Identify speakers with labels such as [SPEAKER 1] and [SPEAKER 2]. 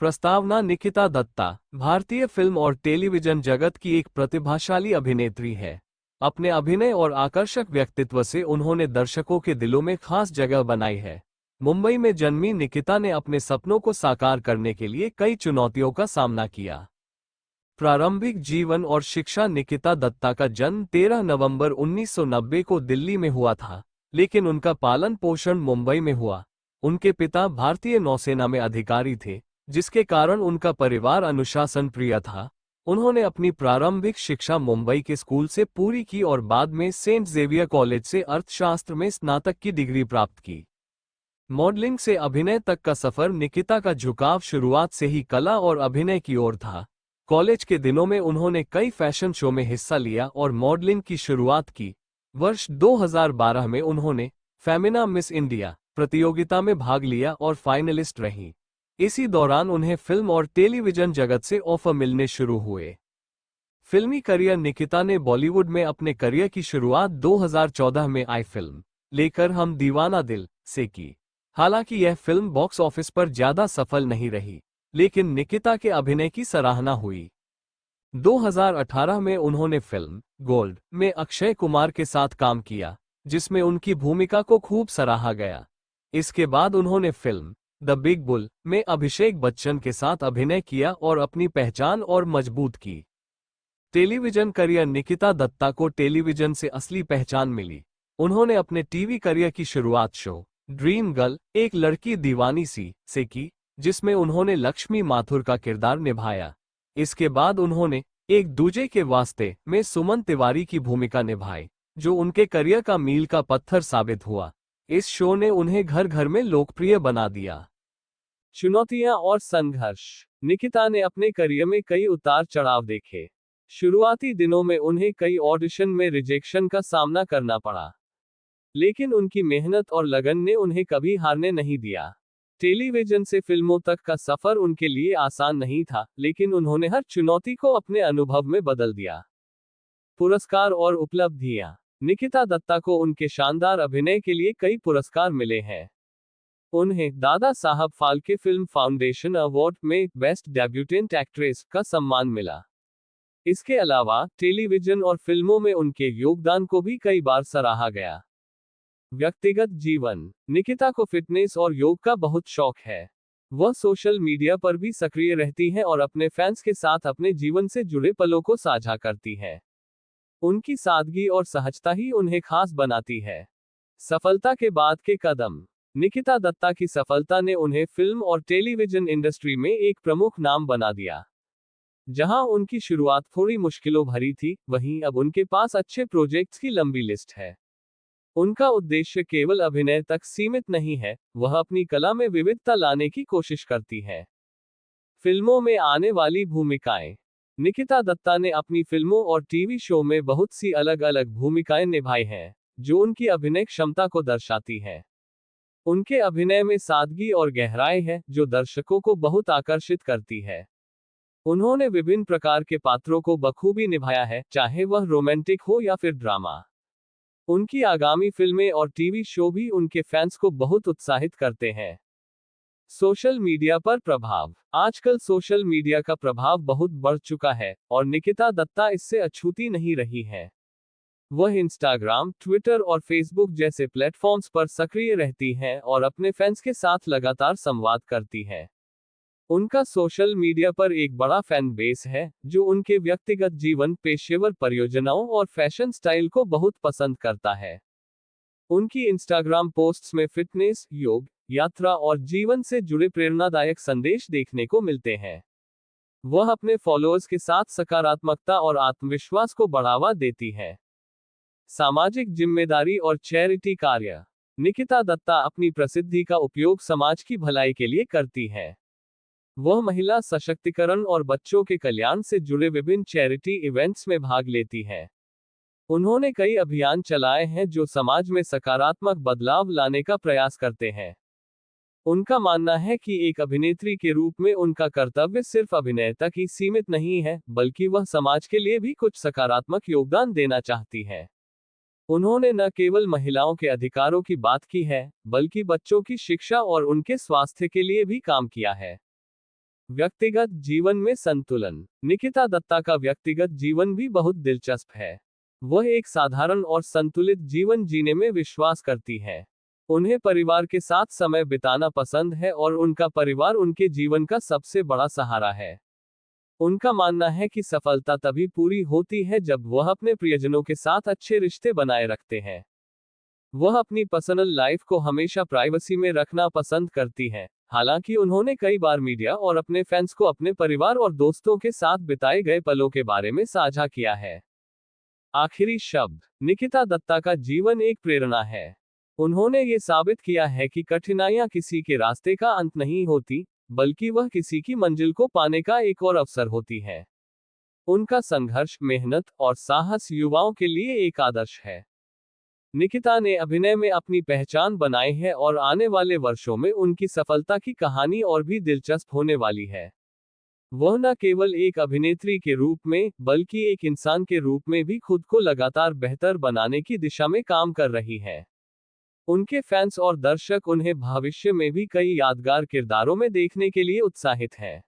[SPEAKER 1] प्रस्तावना निकिता दत्ता भारतीय फिल्म और टेलीविजन जगत की एक प्रतिभाशाली अभिनेत्री है। अपने अभिनय और आकर्षक व्यक्तित्व से उन्होंने दर्शकों के दिलों में खास जगह बनाई है। मुंबई में जन्मी निकिता ने अपने सपनों को साकार करने के लिए कई चुनौतियों का सामना किया। प्रारंभिक जीवन और शिक्षा। निकिता दत्ता का जन्म 13 नवंबर 1990 को दिल्ली में हुआ था, लेकिन उनका पालन पोषण मुंबई में हुआ। उनके पिता भारतीय नौसेना में अधिकारी थे, जिसके कारण उनका परिवार अनुशासन प्रिय था। उन्होंने अपनी प्रारंभिक शिक्षा मुंबई के स्कूल से पूरी की और बाद में सेंट जेवियर कॉलेज से अर्थशास्त्र में स्नातक की डिग्री प्राप्त की। मॉडलिंग से अभिनय तक का सफर। निकिता का झुकाव शुरुआत से ही कला और अभिनय की ओर था। कॉलेज के दिनों में उन्होंने कई फैशन शो में हिस्सा लिया और मॉडलिंग की शुरुआत की। वर्ष 2012 में उन्होंने फेमिना मिस इंडिया प्रतियोगिता में भाग लिया और फाइनलिस्ट रहीं। इसी दौरान उन्हें फिल्म और टेलीविजन जगत से ऑफर मिलने शुरू हुए। फिल्मी करियर। निकिता ने बॉलीवुड में अपने करियर की शुरुआत 2014 में आई फिल्म लेकर हम दीवाना दिल से की। हालांकि यह फिल्म बॉक्स ऑफिस पर ज्यादा सफल नहीं रही, लेकिन निकिता के अभिनय की सराहना हुई। 2018 में उन्होंने फिल्म गोल्ड में अक्षय कुमार के साथ काम किया, जिसमें उनकी भूमिका को खूब सराहा गया। इसके बाद उन्होंने फिल्म द बिग बुल में अभिषेक बच्चन के साथ अभिनय किया और अपनी पहचान और मजबूत की। Television career. निकिता दत्ता को टेलीविजन से असली पहचान मिली। उन्होंने अपने टीवी करियर की शुरुआत शो ड्रीम गर्ल एक लड़की दीवानी सी से की, जिसमें उन्होंने लक्ष्मी माथुर का किरदार निभाया। इसके बाद उन्होंने एक दूजे के वास्ते में सुमन तिवारी की भूमिका निभाई, जो उनके करियर का मील का पत्थर साबित हुआ। इस शो ने उन्हें घर घर में लोकप्रिय बना दिया। चुनौतियां और संघर्ष। निकिता ने अपने करियर में कई उतार चढ़ाव देखे। शुरुआती दिनों में उन्हें कई ऑडिशन में रिजेक्शन का सामना करना पड़ा, लेकिन उनकी मेहनत और लगन ने उन्हें कभी हारने नहीं दिया। टेलीविजन से फिल्मों तक का सफर उनके लिए आसान नहीं था, लेकिन उन्होंने हर चुनौती को अपने अनुभव में बदल दिया। पुरस्कार और उपलब्धियां। निकिता दत्ता को उनके शानदार अभिनय के लिए कई पुरस्कार मिले हैं। उन्हें Dada Saheb Phalke film foundation award में बेस्ट डेब्यूटेंट एक्ट्रेस का सम्मान मिला। इसके अलावा टेलीविजन और फिल्मों में उनके योगदान को भी कई बार सराहा गया। व्यक्तिगत जीवन। निकिता को फिटनेस और योग का बहुत शौक है। वह सोशल मीडिया पर भी सक्रिय रहती है और अपने फैंस के साथ अपने जीवन से जुड़े पलों को साझा करती है। उनकी सादगी और सहजता ही उन्हें खास बनाती है। सफलता के बाद के कदम। निकिता दत्ता की सफलता ने उन्हें फिल्म और टेलीविजन इंडस्ट्री में एक प्रमुख नाम बना दिया। जहां उनकी शुरुआत थोड़ी मुश्किलों भरी थी, वहीं अब उनके पास अच्छे प्रोजेक्ट्स की लंबी लिस्ट है। उनका उद्देश्य केवल अभिनय तक सीमित नहीं है, वह अपनी कला में विविधता लाने की कोशिश करती है। फिल्मों में आने वाली भूमिकाएं। निकिता दत्ता ने अपनी फिल्मों और टीवी शो में बहुत सी अलग अलग भूमिकाएं निभाई हैं, जो उनकी अभिनय क्षमता को दर्शाती हैं। उनके अभिनय में सादगी और गहराई है, जो दर्शकों को बहुत आकर्षित करती है। उन्होंने विभिन्न प्रकार के पात्रों को बखूबी निभाया है, चाहे वह रोमांटिक हो या फिर ड्रामा। उनकी आगामी फिल्में और टीवी शो भी उनके फैंस को बहुत उत्साहित करते हैं। सोशल मीडिया पर प्रभाव। आजकल सोशल मीडिया का प्रभाव बहुत बढ़ चुका है और निकिता दत्ता इससे अछूती नहीं रही है। वह इंस्टाग्राम, ट्विटर और फेसबुक जैसे प्लेटफॉर्म्स पर सक्रिय रहती हैं और अपने फैंस के साथ लगातार संवाद करती हैं। उनका सोशल मीडिया पर एक बड़ा फैन बेस है, जो उनके व्यक्तिगत जीवन, पेशेवर परियोजनाओं और फैशन स्टाइल को बहुत पसंद करता है। उनकी इंस्टाग्राम पोस्ट्स में फिटनेस, योग, यात्रा और जीवन से जुड़े प्रेरणादायक संदेश देखने को मिलते हैं। वह अपने फॉलोअर्स के साथ सकारात्मकता और आत्मविश्वास को बढ़ावा देती है। सामाजिक जिम्मेदारी और चैरिटी कार्य। निकिता दत्ता अपनी प्रसिद्धि का उपयोग समाज की भलाई के लिए करती है। वह महिला सशक्तिकरण और बच्चों के कल्याण से जुड़े विभिन्न चैरिटी इवेंट्स में भाग लेती है। उन्होंने कई अभियान चलाए हैं जो समाज में सकारात्मक बदलाव लाने का प्रयास करते हैं। उनका मानना है कि एक अभिनेत्री के रूप में उनका कर्तव्य सिर्फ अभिनय तक ही सीमित नहीं है, बल्कि वह समाज के लिए भी कुछ सकारात्मक योगदान देना चाहती है। उन्होंने न केवल महिलाओं के अधिकारों की बात की है, बल्कि बच्चों की शिक्षा और उनके स्वास्थ्य के लिए भी काम किया है। व्यक्तिगत जीवन में संतुलन। निकिता दत्ता का व्यक्तिगत जीवन भी बहुत दिलचस्प है। वह एक साधारण और संतुलित जीवन जीने में विश्वास करती है। उन्हें परिवार के साथ समय बिताना पसंद है और उनका परिवार उनके जीवन का सबसे बड़ा सहारा है। उनका मानना है कि सफलता तभी पूरी होती है जब वह अपने प्रियजनों के साथ अच्छे रिश्ते बनाए रखते हैं। वह अपनी पर्सनल लाइफ को हमेशा प्राइवेसी में रखना पसंद करती हैं। हालांकि उन्होंने कई बार मीडिया और अपने फैंस को अपने परिवार और दोस्तों के साथ बिताए गए पलों के बारे में साझा किया है। आखिरी शब्द। निकिता दत्ता का जीवन एक प्रेरणा है। उन्होंने ये साबित किया है कि कठिनाइयां किसी के रास्ते का अंत नहीं होती, बल्कि वह किसी की मंजिल को पाने का एक और अवसर होती है। उनका संघर्ष, मेहनत और साहस युवाओं के लिए एक आदर्श है। निकिता ने अभिनय में अपनी पहचान बनाई है और आने वाले वर्षों में उनकी सफलता की कहानी और भी दिलचस्प होने वाली है। वह न केवल एक अभिनेत्री के रूप में, बल्कि एक इंसान के रूप में भी खुद को लगातार बेहतर बनाने की दिशा में काम कर रही है। उनके फैंस और दर्शक उन्हें भविष्य में भी कई यादगार किरदारों में देखने के लिए उत्साहित हैं।